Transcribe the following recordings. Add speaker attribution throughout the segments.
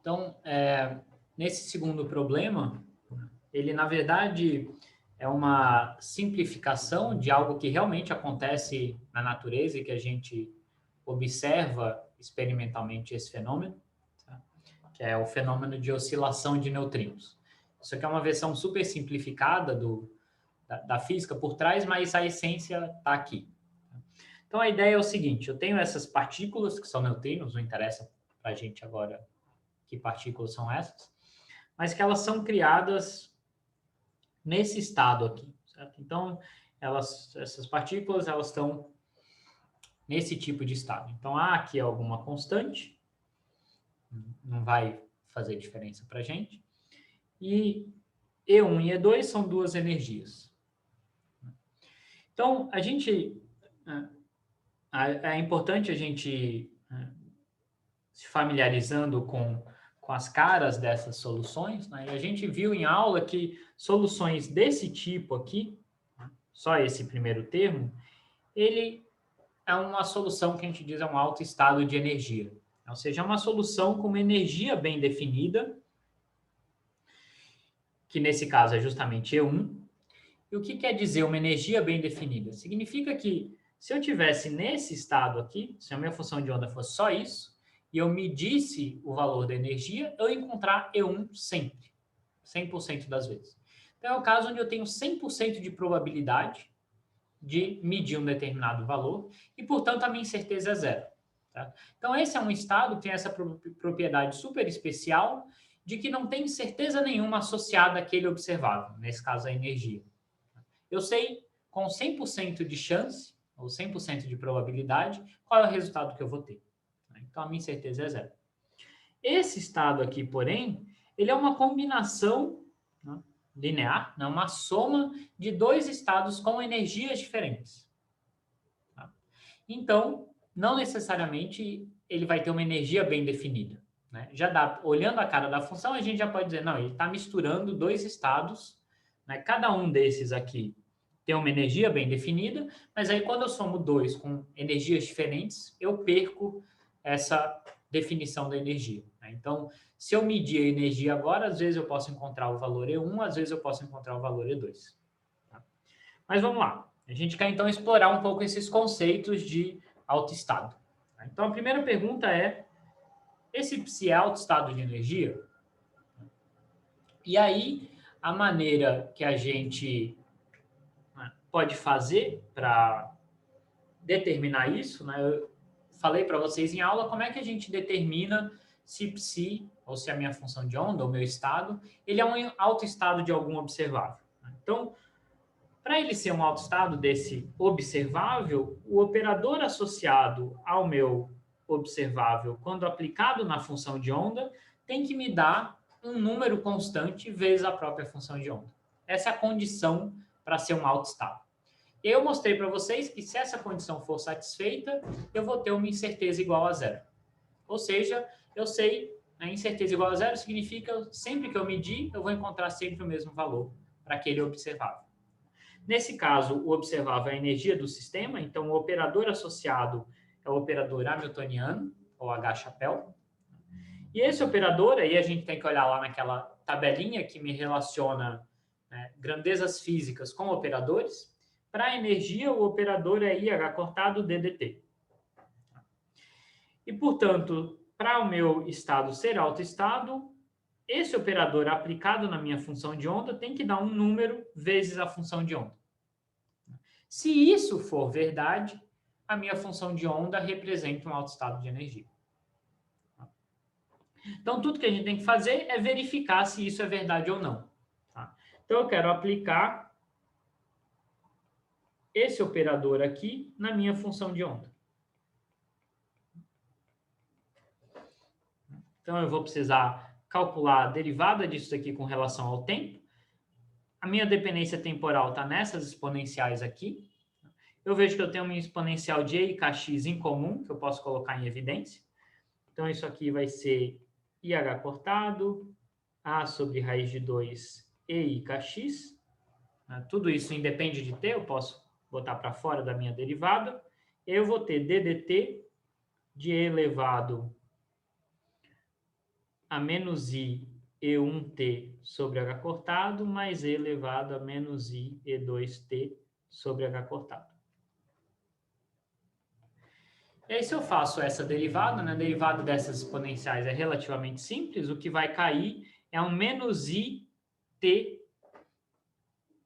Speaker 1: Então, nesse segundo problema, ele, na verdade, é uma simplificação de algo que realmente acontece na natureza e que a gente observa experimentalmente esse fenômeno, tá? Que é o fenômeno de oscilação de neutrinos. Isso aqui é uma versão super simplificada da física por trás, mas a essência está aqui. Então, a ideia é o seguinte, eu tenho essas partículas, que são neutrinos, não interessa para a gente agora que partículas são essas, mas que elas são criadas nesse estado aqui, certo? Então, essas partículas, elas estão nesse tipo de estado. Então, A aqui é alguma constante, não vai fazer diferença para a gente, e E1 e E2 são duas energias. Então, é importante a gente se familiarizando com as caras dessas soluções, né? E a gente viu em aula que soluções desse tipo aqui, só esse primeiro termo, ele é uma solução que a gente diz é um alto estado de energia. Ou seja, é uma solução com uma energia bem definida, que nesse caso é justamente E1. E o que quer dizer uma energia bem definida? Significa que se eu tivesse nesse estado aqui, se a minha função de onda fosse só isso, e eu medisse o valor da energia, eu ia encontrar E1 sempre, 100% das vezes. Então é o caso onde eu tenho 100% de probabilidade de medir um determinado valor e, portanto, a minha incerteza é zero. Tá? Então esse é um estado que tem essa propriedade super especial de que não tem certeza nenhuma associada àquele observável, nesse caso a energia. Eu sei com 100% de chance, ou 100% de probabilidade, qual é o resultado que eu vou ter. Então, a minha certeza é zero. Esse estado aqui, porém, ele é uma combinação, né, linear, né, uma soma de dois estados com energias diferentes. Tá? Então, não necessariamente ele vai ter uma energia bem definida. Né? Já dá, olhando a cara da função, a gente já pode dizer, não, ele está misturando dois estados, né? Cada um desses aqui tem uma energia bem definida, mas aí quando eu somo dois com energias diferentes, eu perco essa definição da energia. Né? Então, se eu medir a energia agora, às vezes eu posso encontrar o valor E1, às vezes eu posso encontrar o valor E2. Tá? Mas vamos lá. A gente quer então explorar um pouco esses conceitos de autoestado. Tá? Então, a primeira pergunta é, se é autoestado de energia? E aí, a maneira que a gente pode fazer para determinar isso, né? Eu falei para vocês em aula como é que a gente determina se psi, ou se a minha função de onda, ou meu estado, ele é um autoestado de algum observável. Então, para ele ser um autoestado desse observável, o operador associado ao meu observável, quando aplicado na função de onda, tem que me dar um número constante vezes a própria função de onda. Essa é a condição para ser um autoestado. Eu mostrei para vocês que se essa condição for satisfeita, eu vou ter uma incerteza igual a zero. Ou seja, eu sei, a incerteza igual a zero significa sempre que eu medir, eu vou encontrar sempre o mesmo valor para aquele observável. Nesse caso, o observável é a energia do sistema, então o operador associado é o operador hamiltoniano, ou H-chapéu. E esse operador, aí a gente tem que olhar lá naquela tabelinha que me relaciona, né, grandezas físicas com operadores. Para a energia, o operador é IH cortado DDT. E, portanto, para o meu estado ser autoestado, esse operador aplicado na minha função de onda tem que dar um número vezes a função de onda. Se isso for verdade, a minha função de onda representa um autoestado de energia. Então, tudo que a gente tem que fazer é verificar se isso é verdade ou não. Tá? Então, eu quero aplicar esse operador aqui na minha função de onda. Então, eu vou precisar calcular a derivada disso aqui com relação ao tempo. A minha dependência temporal está nessas exponenciais aqui. Eu vejo que eu tenho uma exponencial de e e kx em comum, que eu posso colocar em evidência. Então, isso aqui vai ser IH cortado, A sobre raiz de 2 e kx. Tudo isso independe de t, eu posso botar para fora da minha derivada. Eu vou ter ddt de e elevado a menos I E1T sobre H cortado, mais E elevado a menos I E2T sobre H cortado. E aí, se eu faço essa derivada, né, a derivada dessas exponenciais é relativamente simples, o que vai cair é um menos I T...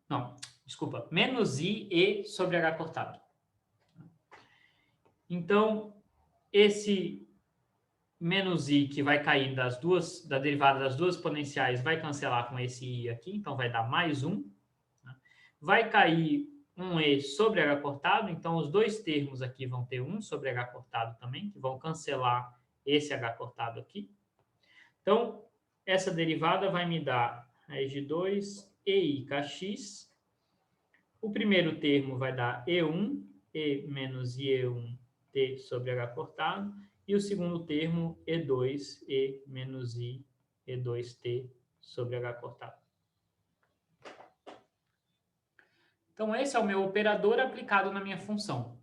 Speaker 1: Não, desculpa, menos I E sobre H cortado. Então, esse menos I que vai cair da derivada das duas exponenciais vai cancelar com esse I aqui, então vai dar mais 1. Né? Vai cair um E sobre H cortado, então os dois termos aqui vão ter 1 sobre H cortado também, que vão cancelar esse H cortado aqui. Então, essa derivada vai me dar raiz de 2 EIKX. O primeiro termo vai dar E1, E menos IE1T sobre H cortado, e o segundo termo, E2, E menos I, E2T sobre H cortado. Então, esse é o meu operador aplicado na minha função.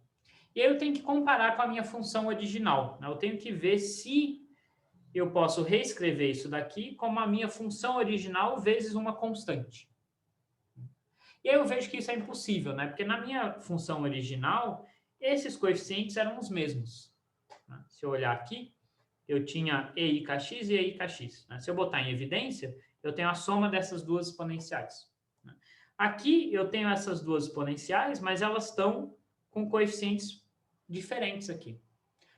Speaker 1: E aí eu tenho que comparar com a minha função original. Eu tenho que ver se eu posso reescrever isso daqui como a minha função original vezes uma constante. E aí eu vejo que isso é impossível, né? Porque na minha função original, esses coeficientes eram os mesmos. Se eu olhar aqui, eu tinha EIKX e EIKX. Se eu botar em evidência, eu tenho a soma dessas duas exponenciais. Aqui eu tenho essas duas exponenciais, mas elas estão com coeficientes diferentes aqui.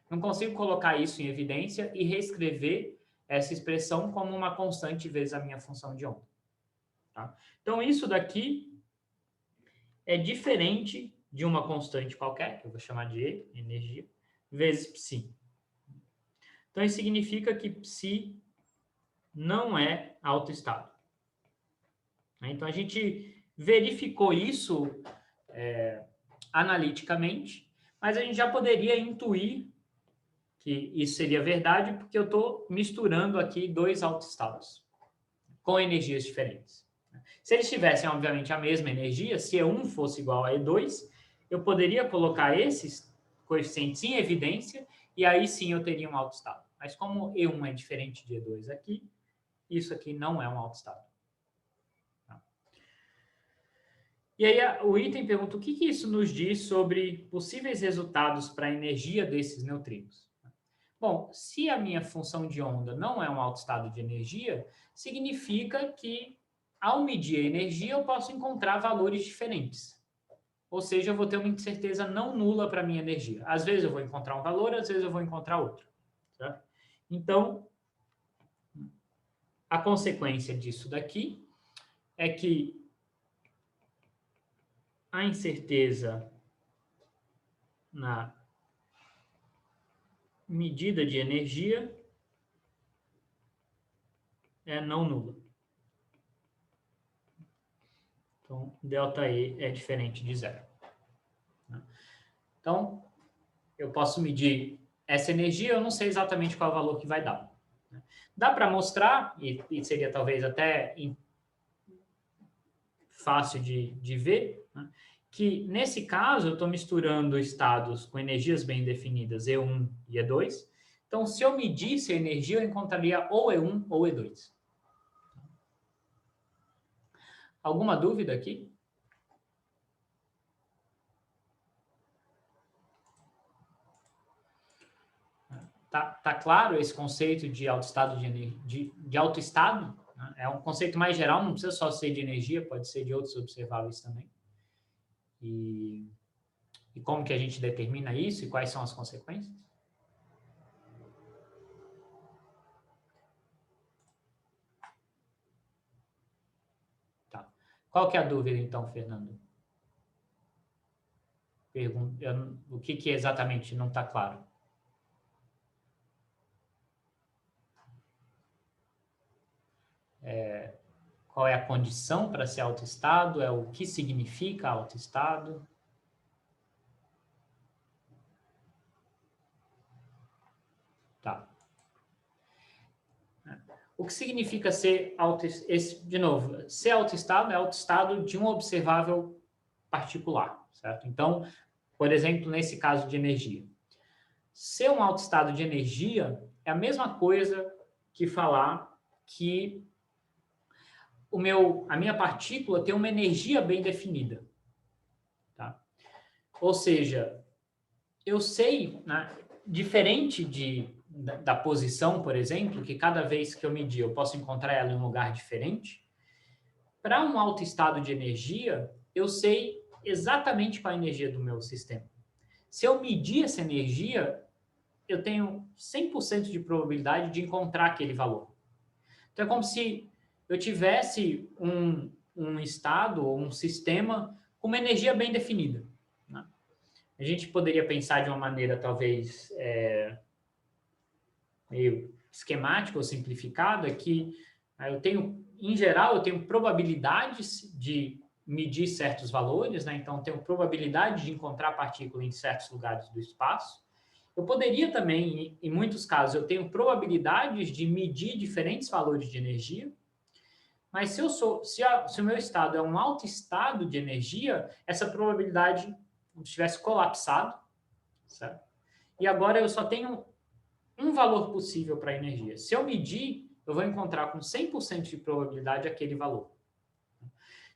Speaker 1: Não consigo colocar isso em evidência e reescrever essa expressão como uma constante vezes a minha função de onda. Tá? Então, isso daqui é diferente de uma constante qualquer, que eu vou chamar de E, energia, vezes psi. Então, isso significa que psi não é autoestado. Então, a gente verificou isso analiticamente, mas a gente já poderia intuir que isso seria verdade, porque eu estou misturando aqui dois autoestados com energias diferentes. Se eles tivessem, obviamente, a mesma energia, se E1 fosse igual a E2, eu poderia colocar esses coeficientes em evidência e aí sim eu teria um autoestado. Mas como E1 é diferente de E2 aqui, isso aqui não é um autoestado. E aí o item pergunta o que isso nos diz sobre possíveis resultados para a energia desses neutrinos. Bom, se a minha função de onda não é um autoestado de energia, significa que ao medir a energia eu posso encontrar valores diferentes. Ou seja, eu vou ter uma incerteza não nula para a minha energia. Às vezes eu vou encontrar um valor, às vezes eu vou encontrar outro. Certo? Então, a consequência disso daqui é que a incerteza na medida de energia é não nula. Então, ΔE é diferente de zero. Então, eu posso medir essa energia, eu não sei exatamente qual é o valor que vai dar. Dá para mostrar, e seria talvez até fácil de ver, né, que nesse caso eu estou misturando estados com energias bem definidas, E1 e E2. Então, se eu medisse a energia, eu encontraria ou E1 ou E2. Alguma dúvida aqui? Tá claro esse conceito de autoestado de autoestado? Né? É um conceito mais geral, não precisa só ser de energia, pode ser de outros observáveis também. E como que a gente determina isso e quais são as consequências? Tá. Qual que é a dúvida, então, Fernando? O que exatamente não está claro? Qual é a condição para ser autoestado? É o que significa autoestado? Tá. O que significa ser autoestado? De novo, ser autoestado é autoestado de um observável particular, certo? Então, por exemplo, nesse caso de energia. Ser um autoestado de energia é a mesma coisa que falar que a minha partícula tem uma energia bem definida. Tá? Ou seja, eu sei, né, diferente da posição, por exemplo, que cada vez que eu medir eu posso encontrar ela em um lugar diferente, para um alto estado de energia, eu sei exatamente qual é a energia do meu sistema. Se eu medir essa energia, eu tenho 100% de probabilidade de encontrar aquele valor. Então, é como se eu tivesse um estado ou um sistema com uma energia bem definida. Né? A gente poderia pensar de uma maneira talvez meio esquemática ou simplificada que eu tenho, em geral, eu tenho probabilidades de medir certos valores, né? Então, eu tenho probabilidade de encontrar partícula em certos lugares do espaço. Eu poderia também, em muitos casos, eu tenho probabilidades de medir diferentes valores de energia, mas se o meu estado é um alto estado de energia, essa probabilidade estivesse colapsado, certo? E agora eu só tenho um valor possível para a energia. Se eu medir, eu vou encontrar com 100% de probabilidade aquele valor.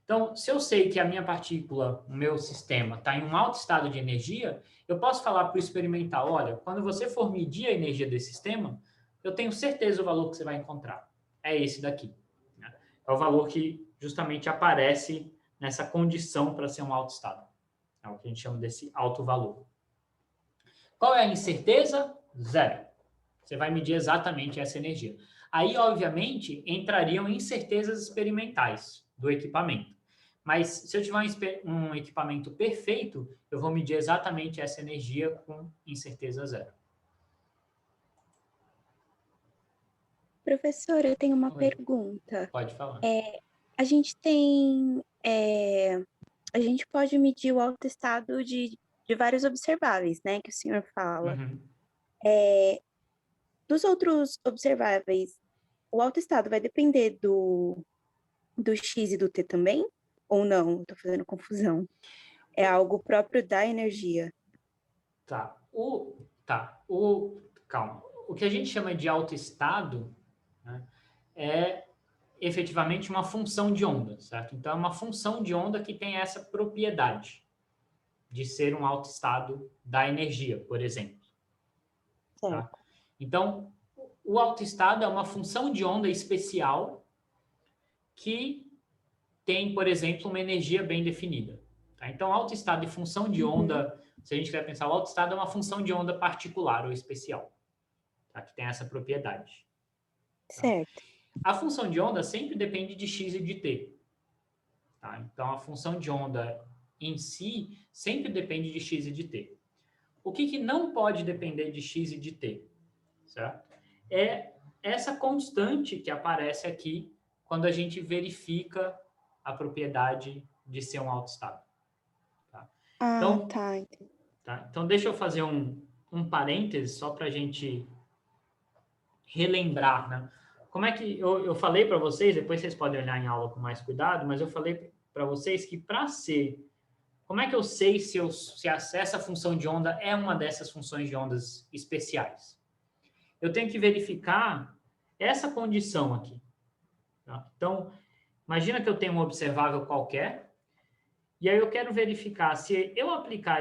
Speaker 1: Então, se eu sei que a minha partícula, o meu sistema, está em um alto estado de energia, eu posso falar para o experimental, olha, quando você for medir a energia desse sistema, eu tenho certeza o valor que você vai encontrar. É esse daqui. Né? É o valor que justamente aparece nessa condição para ser um alto estado. É o que a gente chama desse alto valor. Qual é a incerteza? Zero. Você vai medir exatamente essa energia. Aí, obviamente, entrariam incertezas experimentais do equipamento. Mas se eu tiver um equipamento perfeito, eu vou medir exatamente essa energia com incerteza zero.
Speaker 2: Professor, eu tenho uma
Speaker 1: Oi.
Speaker 2: pergunta.
Speaker 1: Pode falar.
Speaker 2: A gente tem. A gente pode medir o autoestado de vários observáveis, né? Que o senhor fala.
Speaker 1: Uhum.
Speaker 2: Dos outros observáveis, o autoestado vai depender do X e do T também? Ou não? Estou fazendo confusão. É algo próprio da energia.
Speaker 1: Tá. Calma. O que a gente chama de autoestado, né, é efetivamente uma função de onda, certo? Então, é uma função de onda que tem essa propriedade de ser um autoestado da energia, por exemplo. Tá?
Speaker 2: Certo.
Speaker 1: Então, o autoestado é uma função de onda especial que tem, por exemplo, uma energia bem definida. Tá? Então, autoestado e função de
Speaker 2: Uhum.
Speaker 1: onda, se a gente quiser pensar, o autoestado é uma função de onda particular ou especial, tá? Que tem essa propriedade. Tá?
Speaker 2: Certo.
Speaker 1: A função de onda sempre depende de x e de t. Tá? Então, a função de onda em si sempre depende de x e de t. O que não pode depender de x e de t? Certo? É essa constante que aparece aqui quando a gente verifica a propriedade de ser um autoestado. Tá?
Speaker 2: Ah,
Speaker 1: Então,
Speaker 2: tá. Entendi.
Speaker 1: então, deixa eu fazer um parêntese só para a gente relembrar, né? Como é que eu falei para vocês, depois vocês podem olhar em aula com mais cuidado, mas eu falei para vocês que para ser, como é que eu sei se essa função de onda é uma dessas funções de ondas especiais? Eu tenho que verificar essa condição aqui. Tá? Então, imagina que eu tenho um observável qualquer, e aí eu quero verificar se eu aplicar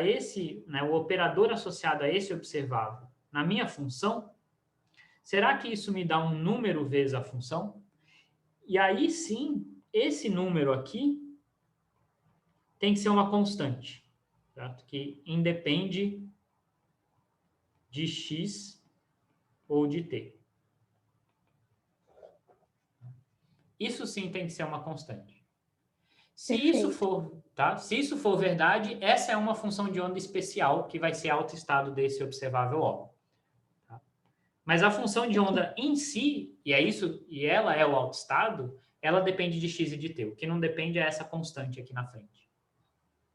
Speaker 1: o operador associado a esse observável na minha função, será que isso me dá um número vezes a função? E aí sim, esse número aqui tem que ser uma constante, certo? Que independe de x ou de t. Isso sim tem que ser uma constante. Se isso
Speaker 2: Perfeito.
Speaker 1: for, tá? Se isso for verdade, essa é uma função de onda especial que vai ser autoestado desse observável O. Tá? Mas a função de
Speaker 2: Ok.
Speaker 1: onda em si, e é isso, e ela é o autoestado, ela depende de x e de t. O que não depende é essa constante aqui na frente.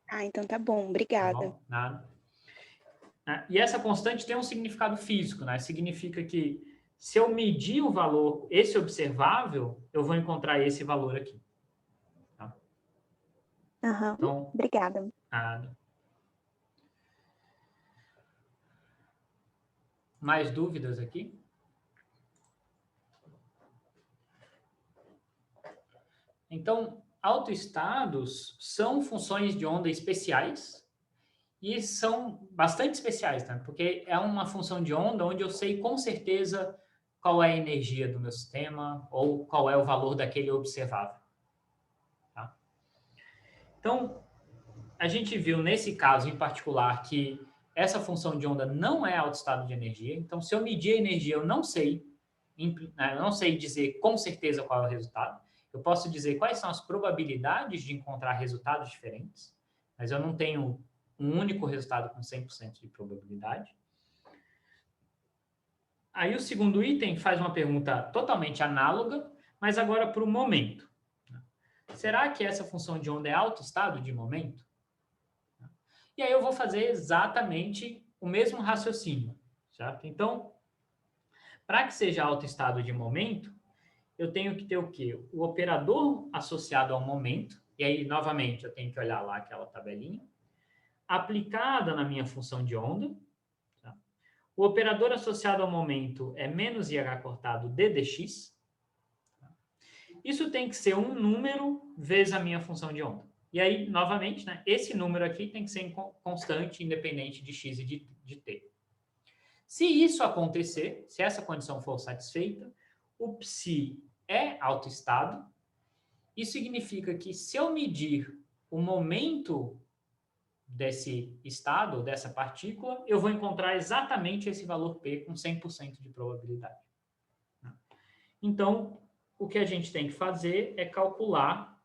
Speaker 2: Ah, então tá bom.
Speaker 1: Tá
Speaker 2: Obrigada.
Speaker 1: bom? Nada. E essa constante tem um significado físico, né? Significa que se eu medir o valor, esse observável, eu vou encontrar esse valor aqui. Tá?
Speaker 2: Aham.
Speaker 1: Então,
Speaker 2: Obrigada.
Speaker 1: nada. Mais dúvidas aqui? Então, autoestados são funções de onda especiais e são bastante especiais, tá? Porque é uma função de onda onde eu sei com certeza qual é a energia do meu sistema ou qual é o valor daquele observável. Tá? Então, a gente viu nesse caso em particular que essa função de onda não é autoestado de energia. Então, se eu medir a energia, eu não sei dizer com certeza qual é o resultado. Eu posso dizer quais são as probabilidades de encontrar resultados diferentes, mas eu não tenho um único resultado com 100% de probabilidade. Aí o segundo item faz uma pergunta totalmente análoga, mas agora para o momento. Será que essa função de onda é autoestado de momento? E aí eu vou fazer exatamente o mesmo raciocínio, certo? Então, para que seja autoestado de momento, eu tenho que ter o quê? O operador associado ao momento, e aí, novamente, eu tenho que olhar lá aquela tabelinha, aplicada na minha função de onda. Tá? O operador associado ao momento é menos IH cortado d dx. Tá? Isso tem que ser um número vezes a minha função de onda. E aí, novamente, né, esse número aqui tem que ser constante, independente de x e de t. Se isso acontecer, se essa condição for satisfeita, o psi é autoestado. Isso significa que se eu medir o momento desse estado, dessa partícula, eu vou encontrar exatamente esse valor P com 100% de probabilidade. Então, o que a gente tem que fazer é calcular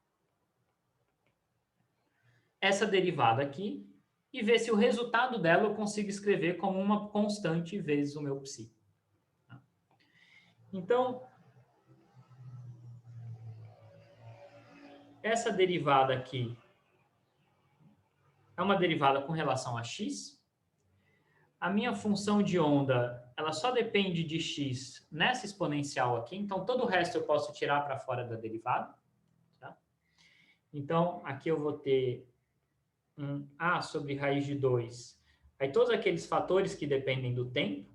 Speaker 1: essa derivada aqui e ver se o resultado dela eu consigo escrever como uma constante vezes o meu psi. Então, essa derivada aqui é uma derivada com relação a x. A minha função de onda, ela só depende de x nessa exponencial aqui, então todo o resto eu posso tirar para fora da derivada. Tá? Então, aqui eu vou ter um a sobre raiz de 2. Aí todos aqueles fatores que dependem do tempo.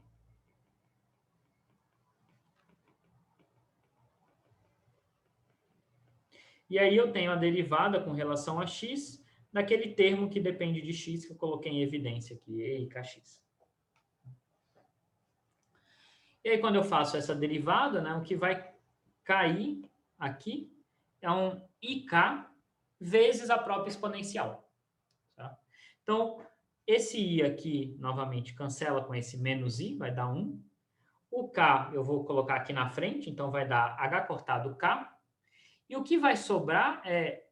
Speaker 1: E aí eu tenho a derivada com relação a x daquele termo que depende de x que eu coloquei em evidência aqui, e e kx. E aí quando eu faço essa derivada, né, o que vai cair aqui é um ik vezes a própria exponencial. Tá? Então, esse i aqui, novamente, cancela com esse menos i, vai dar 1. O k eu vou colocar aqui na frente, então vai dar h cortado k. E o que vai sobrar é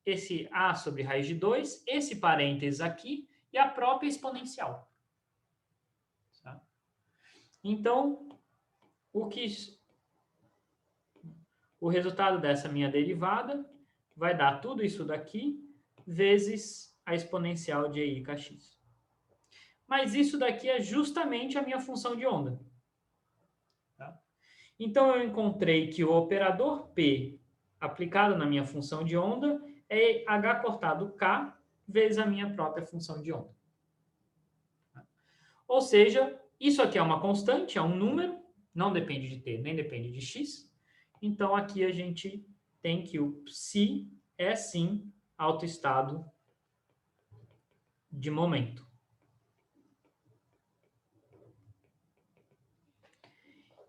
Speaker 1: esse a sobre raiz de 2, esse parênteses aqui e a própria exponencial. Tá? Então, o resultado dessa minha derivada vai dar tudo isso daqui vezes a exponencial de i kx. Mas isso daqui é justamente a minha função de onda. Tá? Então, eu encontrei que o operador P aplicado na minha função de onda é h cortado k vezes a minha própria função de onda. Ou seja, isso aqui é uma constante, é um número, não depende de t, nem depende de x. Então, aqui a gente tem que o psi é, sim, autoestado de momento.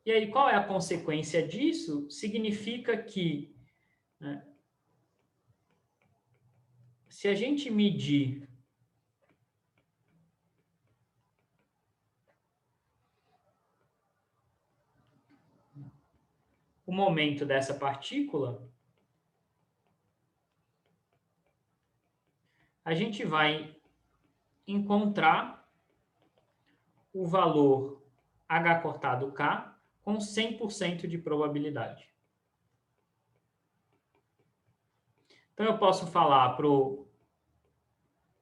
Speaker 1: E aí, qual é a consequência disso? Significa que, né, se a gente medir o momento dessa partícula, a gente vai encontrar o valor h cortado k com 100% de probabilidade. Então, eu posso falar para o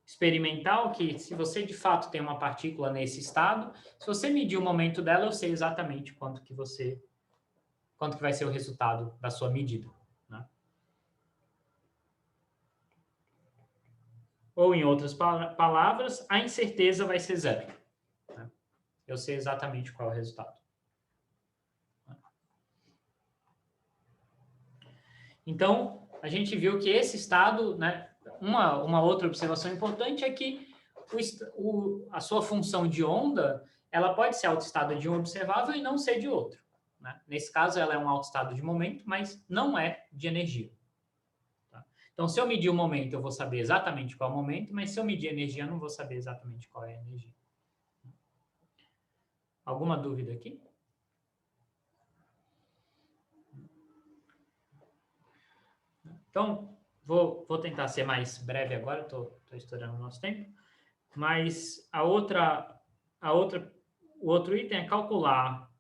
Speaker 1: experimental que, se você de fato tem uma partícula nesse estado, se você medir o momento dela, eu sei exatamente quanto que vai ser o resultado da sua medida. Né? Ou, em outras palavras, a incerteza vai ser zero. Né? Eu sei exatamente qual é o resultado. Então, a gente viu que esse estado, né, uma outra observação importante é que a sua função de onda, ela pode ser autoestado de um observável e não ser de outro. Né? Nesse caso, ela é um autoestado de momento, mas não é de energia. Tá? Então, se eu medir o momento, eu vou saber exatamente qual é o momento, mas se eu medir a energia, eu não vou saber exatamente qual é a energia. Alguma dúvida aqui? Então, vou tentar ser mais breve agora, estou estourando o nosso tempo. Mas o outro item é calcular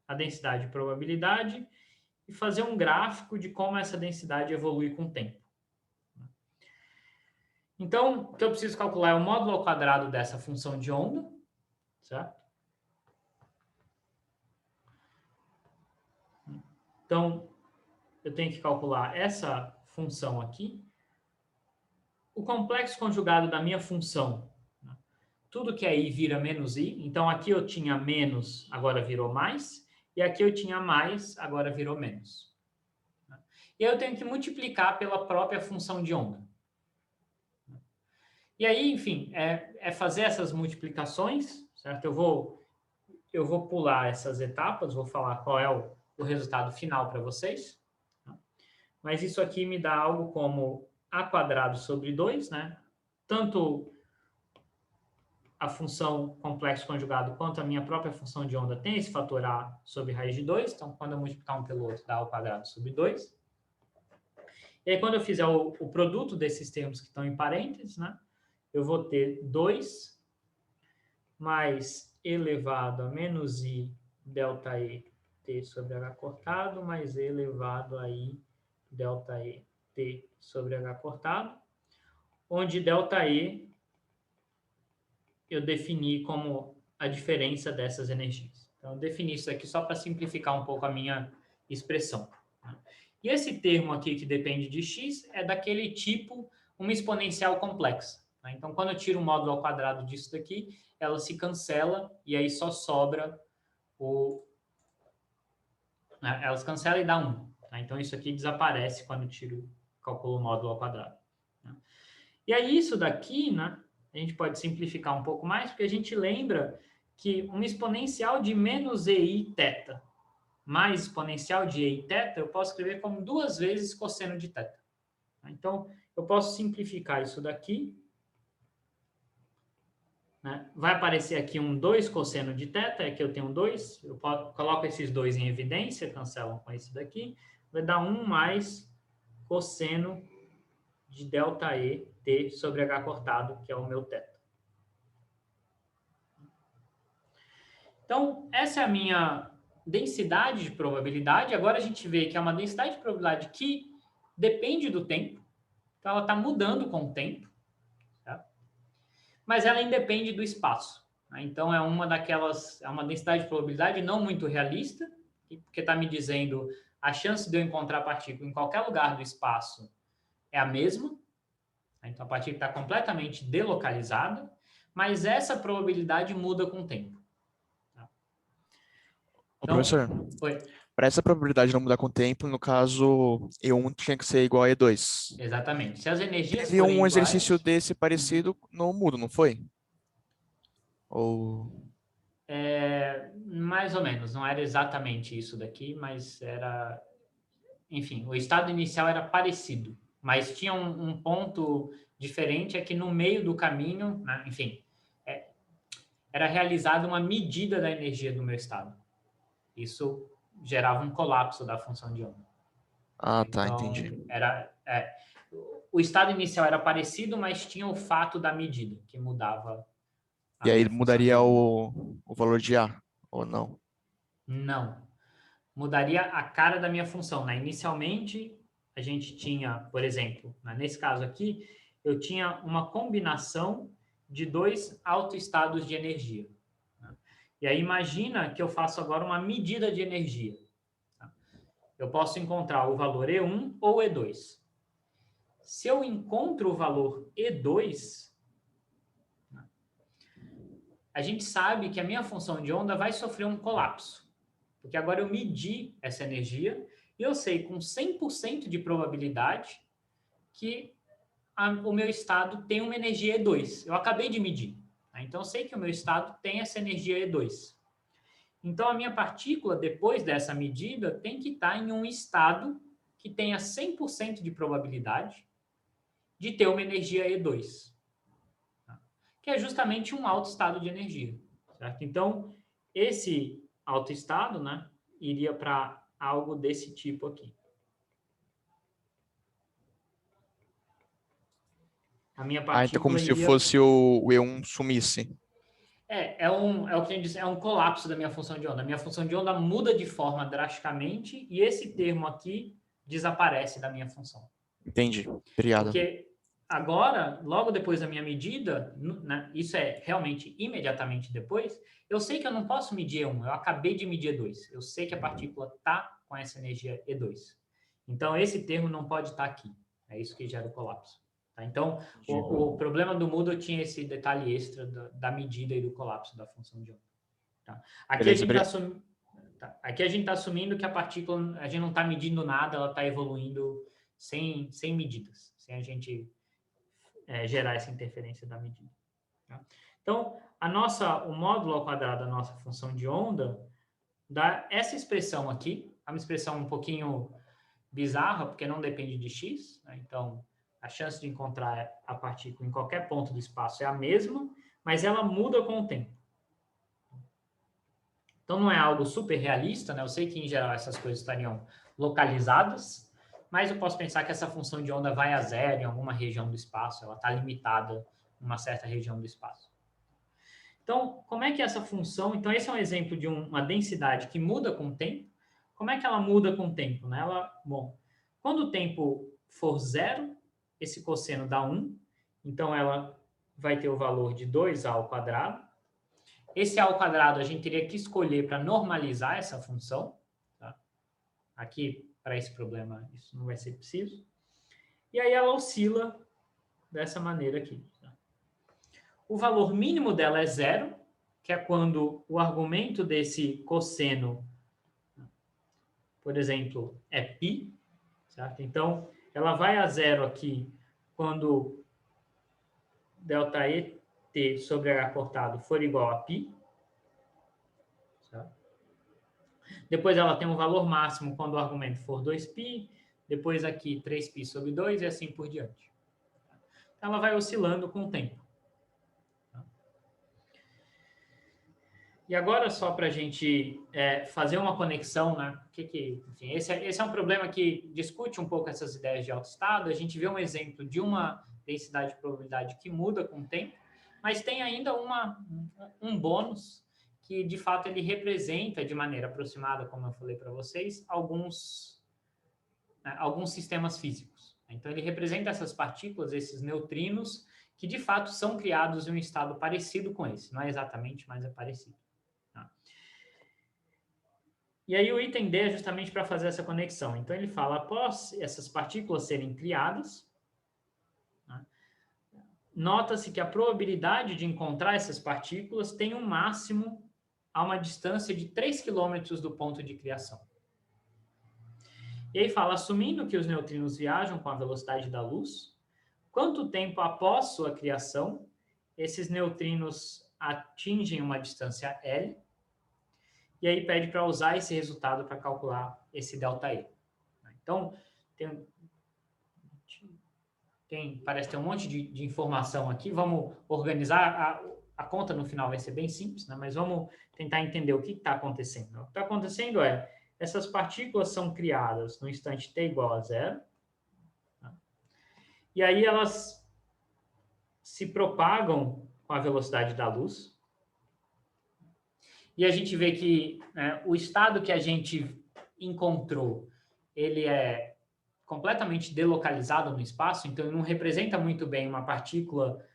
Speaker 1: a densidade e probabilidade e fazer um gráfico de como essa densidade evolui com o tempo. Então, o que eu preciso calcular é o módulo ao quadrado dessa função de onda, certo? Então, eu tenho que calcular essa função aqui. O complexo conjugado da minha função, né? Tudo que é i vira menos i. Então, aqui eu tinha menos, agora virou mais. E aqui eu tinha mais, agora virou menos. E aí eu tenho que multiplicar pela própria função de onda. E aí, enfim, é fazer essas multiplicações, certo? Eu vou pular essas etapas, vou falar qual é o resultado final para vocês. Tá? Mas isso aqui me dá algo como a quadrado sobre 2, né? Tanto a função complexo conjugado quanto a minha própria função de onda tem esse fator a sobre raiz de 2. Então, quando eu multiplicar um pelo outro, dá ao quadrado sobre 2. E aí, quando eu fizer o produto desses termos que estão em parênteses, né? Eu vou ter 2 mais elevado a menos i delta e t sobre h cortado, mais e elevado a i delta e t sobre h cortado, onde delta e eu defini como a diferença dessas energias. Então, eu defini isso aqui só para simplificar um pouco a minha expressão. E esse termo aqui que depende de x é daquele tipo, uma exponencial complexa. Então, quando eu tiro o módulo ao quadrado disso daqui, ela se cancela e aí só sobra ela se cancela e dá 1. Então, isso aqui desaparece quando eu calculo o módulo ao quadrado. E aí, isso daqui, né, a gente pode simplificar um pouco mais, porque a gente lembra que uma exponencial de menos ei θ mais exponencial de ei θ, eu posso escrever como 2 vezes cosseno de θ. Então, eu posso simplificar isso daqui. Né? Vai aparecer aqui um 2 cosseno de θ, aqui eu tenho 2, eu coloco esses 2 em evidência, cancelam com esse daqui, vai dar 1 mais cosseno de delta e t sobre h cortado, que é o meu θ. Então, essa é a minha densidade de probabilidade. Agora a gente vê que é uma densidade de probabilidade que depende do tempo, então ela está mudando com o tempo, tá? Mas ela independe do espaço. Né? Então, é uma densidade de probabilidade não muito realista, porque está me dizendo a chance de eu encontrar a partícula em qualquer lugar do espaço é a mesma. Então, a partícula está completamente delocalizada, mas essa probabilidade muda com o tempo. Tá?
Speaker 3: Então, professor, para essa probabilidade não mudar com o tempo, no caso, E1 tinha que ser igual a E2.
Speaker 1: Exatamente. Se as energias
Speaker 3: Teve um
Speaker 1: iguais,
Speaker 3: exercício desse parecido no mudo, não foi? Ou...
Speaker 1: mais ou menos, não era exatamente isso daqui, mas era... Enfim, o estado inicial era parecido, mas tinha um ponto diferente, é que no meio do caminho, né, enfim, era realizada uma medida da energia do meu estado. Isso gerava um colapso da função de onda.
Speaker 3: Ah,
Speaker 1: então,
Speaker 3: tá, entendi.
Speaker 1: O estado inicial era parecido, mas tinha o fato da medida, que mudava a
Speaker 3: E aí
Speaker 1: minha função de
Speaker 3: mudaria
Speaker 1: onda.
Speaker 3: o valor de A, ou não?
Speaker 1: Não. Mudaria a cara da minha função. Né? Inicialmente, a gente tinha, por exemplo, nesse caso aqui, eu tinha uma combinação de 2 autoestados de energia. Né? E aí imagina que eu faço agora uma medida de energia. Tá? Eu posso encontrar o valor E1 ou E2. Se eu encontro o valor E2, né, a gente sabe que a minha função de onda vai sofrer um colapso. Porque agora eu medi essa energia e eu sei com 100% de probabilidade que o meu estado tem uma energia E2. Eu acabei de medir. Tá? Então, eu sei que o meu estado tem essa energia E2. Então, a minha partícula, depois dessa medida, tem que estar em um estado que tenha 100% de probabilidade de ter uma energia E2. Tá? Que é justamente um alto estado de energia. Certo? Então, esse alto estado, né, iria para algo desse tipo aqui. A minha partícula
Speaker 3: então como se
Speaker 1: iria...
Speaker 3: fosse o E1 sumisse.
Speaker 1: É o que a gente diz, é um colapso da minha função de onda. A minha função de onda muda de forma drasticamente e esse termo aqui desaparece da minha função.
Speaker 3: Entendi. Obrigado.
Speaker 1: Porque agora, logo depois da minha medida, né, isso é realmente imediatamente depois, eu sei que eu não posso medir E1, eu acabei de medir E2. Eu sei que a partícula está com essa energia E2. Então, esse termo não pode estar aqui. É isso que gera o colapso. Tá? Então, o problema do Moodle tinha esse detalhe extra da medida e do colapso da função de onda. Tá? Aqui, beleza, aqui a gente está assumindo que a partícula, a gente não está medindo nada, ela está evoluindo sem medidas, sem a gente gerar essa interferência da medida. Tá? Então, o módulo ao quadrado da nossa função de onda dá essa expressão aqui, é uma expressão um pouquinho bizarra, porque não depende de x, né? Então, a chance de encontrar a partícula em qualquer ponto do espaço é a mesma, mas ela muda com o tempo. Então, não é algo super realista, né? Eu sei que, em geral, essas coisas estariam localizadas, mas eu posso pensar que essa função de onda vai a zero em alguma região do espaço, ela está limitada em uma certa região do espaço. Então, como é que essa função... Então, esse é um exemplo de uma densidade que muda com o tempo. Como é que ela muda com o tempo? Né? Bom, quando o tempo for zero, esse cosseno dá 1, então ela vai ter o valor de 2a ao quadrado. Esse a ao quadrado a gente teria que escolher para normalizar essa função. Tá? Aqui, para esse problema, isso não vai ser preciso. E aí ela oscila dessa maneira aqui. Tá? O valor mínimo dela é 0, que é quando o argumento desse cosseno, por exemplo, é π. Certo? Então, ela vai a 0 aqui quando ΔEt sobre H cortado for igual a π. Certo? Depois ela tem um valor máximo quando o argumento for 2π, depois aqui 3π sobre 2 e assim por diante. Ela vai oscilando com o tempo. E agora, só para a gente fazer uma conexão, né? Enfim, esse é um problema que discute um pouco essas ideias de autoestado. A gente vê um exemplo de uma densidade de probabilidade que muda com o tempo, mas tem ainda um bônus que, de fato, ele representa de maneira aproximada, como eu falei para vocês, alguns sistemas físicos. Então, ele representa essas partículas, esses neutrinos, que, de fato, são criados em um estado parecido com esse. Não é exatamente, mas é parecido. E aí o item D é justamente para fazer essa conexão. Então, ele fala, após essas partículas serem criadas, né, nota-se que a probabilidade de encontrar essas partículas tem um máximo a uma distância de 3 km do ponto de criação. E aí fala, assumindo que os neutrinos viajam com a velocidade da luz, quanto tempo após sua criação esses neutrinos atingem uma distância L, e aí pede para usar esse resultado para calcular esse ΔE. Então, parece ter um monte de informação aqui. Vamos organizar. A conta no final vai ser bem simples, né? Mas vamos tentar entender o que está acontecendo. O que está acontecendo é, essas partículas são criadas no instante t igual a 0, tá? E aí elas se propagam com a velocidade da luz. E a gente vê que o estado que a gente encontrou, ele é completamente delocalizado no espaço, então ele não representa muito bem uma partícula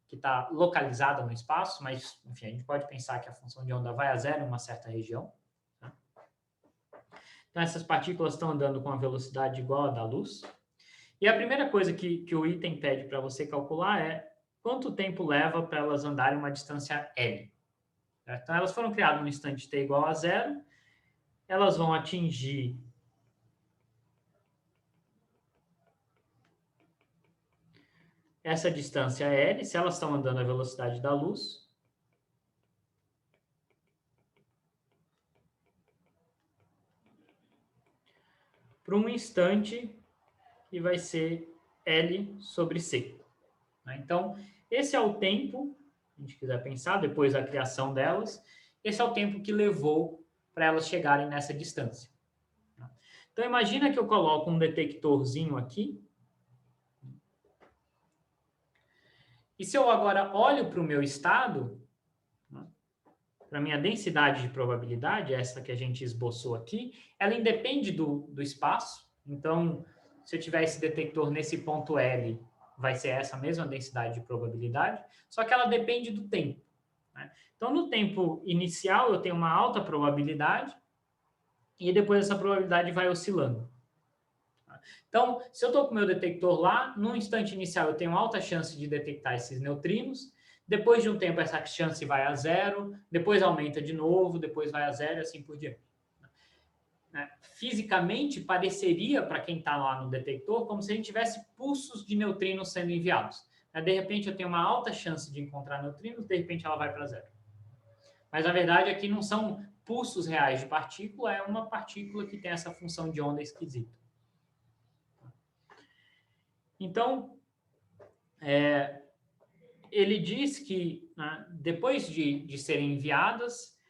Speaker 1: que está localizada no espaço, mas, enfim, a gente pode pensar que a função de onda vai a zero em uma certa região. Tá? Então, essas partículas estão andando com a velocidade igual à da luz. E a primeira coisa que o item pede para você calcular é quanto tempo leva para elas andarem uma distância L. Então, elas foram criadas no instante t igual a 0, elas vão atingir essa distância L, se elas estão andando à velocidade da luz, para um instante que vai ser L sobre C. Então, esse é o tempo, se a gente quiser pensar, depois da criação delas, esse é o tempo que levou para elas chegarem nessa distância. Então, imagina que eu coloco um detectorzinho aqui. E se eu agora olho para o meu estado, para a minha densidade de probabilidade, essa que a gente esboçou aqui, ela independe do espaço. Então, se eu tiver esse detector nesse ponto L, vai ser essa mesma densidade de probabilidade, só que ela depende do tempo. Então, no tempo inicial, eu tenho uma alta probabilidade, e depois essa probabilidade vai oscilando. Então, se eu estou com o meu detector lá, no instante inicial eu tenho alta chance de detectar esses neutrinos, depois de um tempo essa chance vai a 0, depois aumenta de novo, depois vai a 0 e assim por diante. Fisicamente, pareceria, para quem está lá no detector, como se a gente tivesse pulsos de neutrinos sendo enviados. De repente eu tenho uma alta chance de encontrar neutrinos, de repente ela vai para 0. Mas, na verdade, aqui não são pulsos reais de partícula, é uma partícula que tem essa função de onda esquisita. Então, ele diz que, depois de serem enviadas,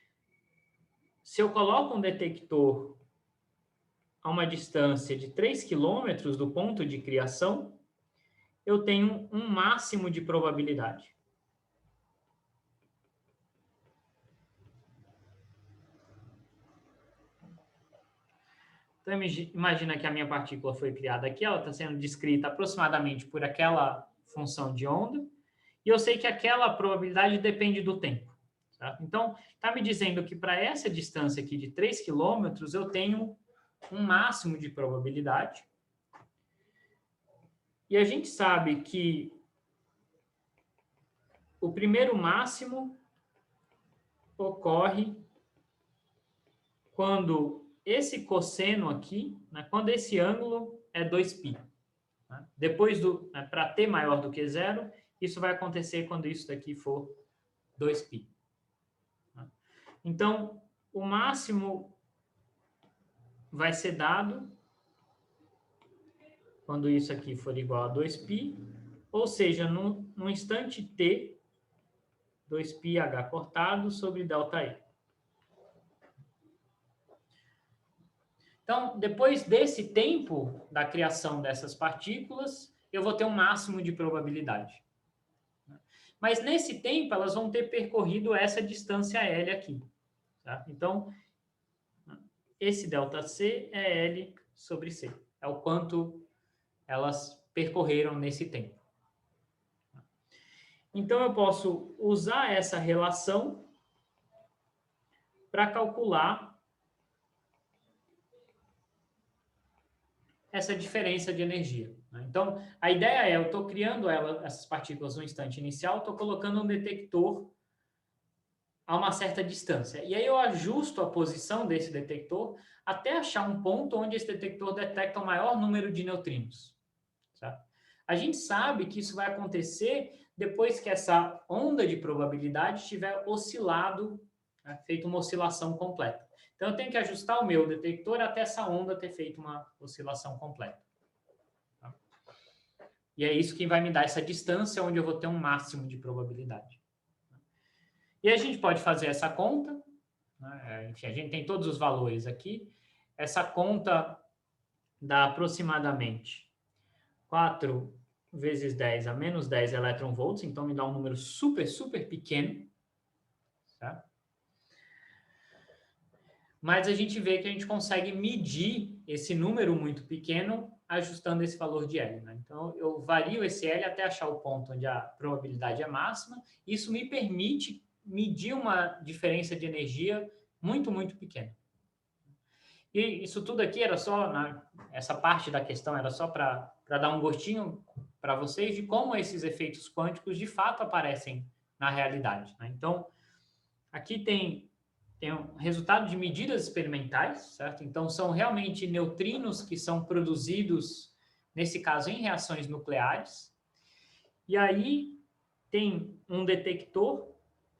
Speaker 1: se eu coloco um detector a uma distância de 3 km do ponto de criação, eu tenho um máximo de probabilidade. Então, imagina que a minha partícula foi criada aqui, ela está sendo descrita aproximadamente por aquela função de onda, e eu sei que aquela probabilidade depende do tempo. Certo? Então, está me dizendo que para essa distância aqui de 3 km, eu tenho um máximo de probabilidade. E a gente sabe que o primeiro máximo ocorre quando esse cosseno aqui, quando esse ângulo é 2π. Depois, para t maior do que 0, isso vai acontecer quando isso daqui for 2π. Então, o máximo vai ser dado quando isso aqui for igual a 2π, ou seja, no instante t, 2πh cortado sobre ΔE. Então, depois desse tempo da criação dessas partículas, eu vou ter um máximo de probabilidade. Mas nesse tempo, elas vão ter percorrido essa distância L aqui. Tá? Então, esse ΔC é L sobre C. É o quanto elas percorreram nesse tempo. Então, eu posso usar essa relação para calcular essa diferença de energia. Então, a ideia é, eu estou criando essas partículas no instante inicial, estou colocando um detector a uma certa distância. E aí eu ajusto a posição desse detector até achar um ponto onde esse detector detecta o maior número de neutrinos. Certo? A gente sabe que isso vai acontecer depois que essa onda de probabilidade tiver oscilado, feito uma oscilação completa. Então, eu tenho que ajustar o meu detector até essa onda ter feito uma oscilação completa. Tá? E é isso que vai me dar essa distância onde eu vou ter um máximo de probabilidade. E a gente pode fazer essa conta, enfim, a gente tem todos os valores aqui. Essa conta dá aproximadamente 4 vezes 10 a menos 10 elétron-volts, então me dá um número super, super pequeno. Tá? Mas a gente vê que a gente consegue medir esse número muito pequeno ajustando esse valor de L. Então, eu vario esse L até achar o ponto onde a probabilidade é máxima. Isso me permite medir uma diferença de energia muito, muito pequena. E isso tudo aqui era só, essa parte da questão era só para dar um gostinho para vocês de como esses efeitos quânticos de fato aparecem na realidade. Então, aqui tem um resultado de medidas experimentais, certo? Então, são realmente neutrinos que são produzidos, nesse caso, em reações nucleares. E aí tem um detector,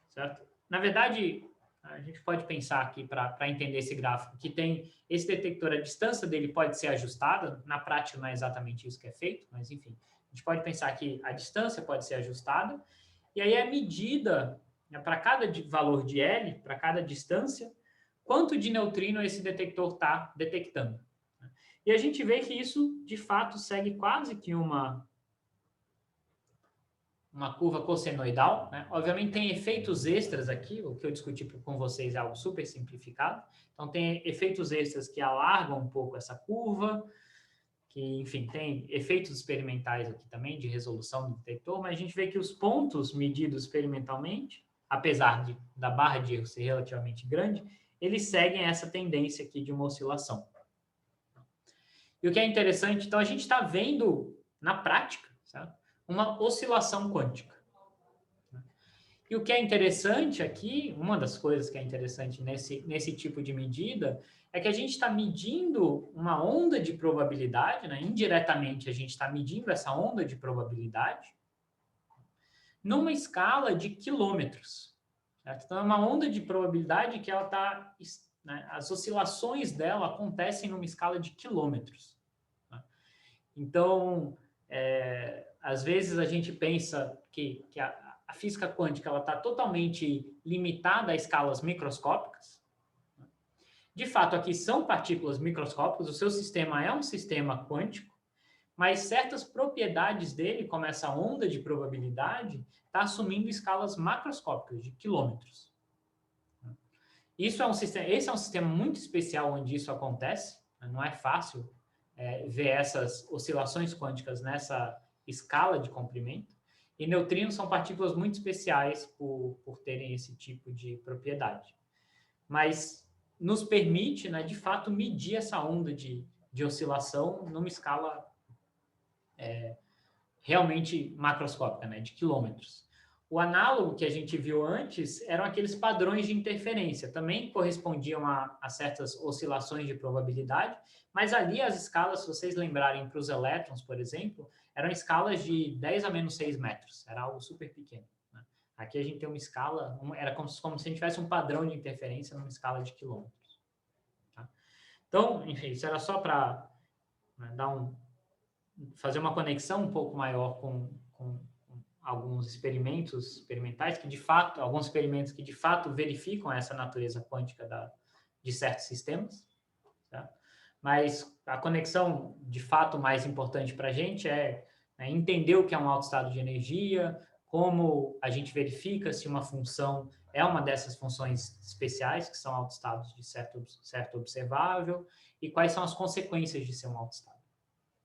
Speaker 1: certo? Na verdade, a gente pode pensar aqui, para entender esse gráfico, que tem esse detector, a distância dele pode ser ajustada, na prática não é exatamente isso que é feito, mas enfim, a gente pode pensar que a distância pode ser ajustada, e aí a medida, né, para cada valor de L, para cada distância, quanto de neutrino esse detector está detectando. E a gente vê que isso, de fato, segue quase que uma curva cossenoidal, né? Obviamente tem efeitos extras aqui, o que eu discuti com vocês é algo super simplificado. Então tem efeitos extras que alargam um pouco essa curva, que, enfim, tem efeitos experimentais aqui também de resolução do detector, mas a gente vê que os pontos medidos experimentalmente, apesar da barra de erro ser relativamente grande, eles seguem essa tendência aqui de uma oscilação. E o que é interessante, então a gente está vendo na prática, certo? Uma oscilação quântica. E o que é interessante aqui, uma das coisas que é interessante nesse tipo de medida, é que a gente está medindo uma onda de probabilidade, né? Indiretamente a gente está medindo essa onda de probabilidade numa escala de quilômetros. Certo? Então é uma onda de probabilidade que ela está, né, as oscilações dela acontecem numa escala de quilômetros. Né? Então, às vezes a gente pensa que a física quântica está totalmente limitada a escalas microscópicas. De fato, aqui são partículas microscópicas, o seu sistema é um sistema quântico, mas certas propriedades dele, como essa onda de probabilidade, está assumindo escalas macroscópicas, de quilômetros. Esse é um sistema muito especial onde isso acontece, não é fácil ver essas oscilações quânticas nessa escala de comprimento. E neutrinos são partículas muito especiais por terem esse tipo de propriedade. Mas nos permite, né, de fato, medir essa onda de oscilação numa escala realmente macroscópica, né, de quilômetros. O análogo que a gente viu antes eram aqueles padrões de interferência, também correspondiam a certas oscilações de probabilidade, mas ali as escalas, se vocês lembrarem para os elétrons, por exemplo, eram escalas de 10 a menos 6 metros, era algo super pequeno. Né? Aqui a gente tem uma escala, era como se a gente tivesse um padrão de interferência numa escala de quilômetros. Tá? Então, enfim, isso era só para, né, fazer uma conexão um pouco maior com alguns experimentais que de fato, alguns experimentos que de fato verificam essa natureza quântica de certos sistemas, tá? Mas a conexão de fato mais importante para a gente é, né, entender o que é um alto estado de energia, como a gente verifica se uma função é uma dessas funções especiais, que são altos estados de certo observável, e quais são as consequências de ser um alto estado.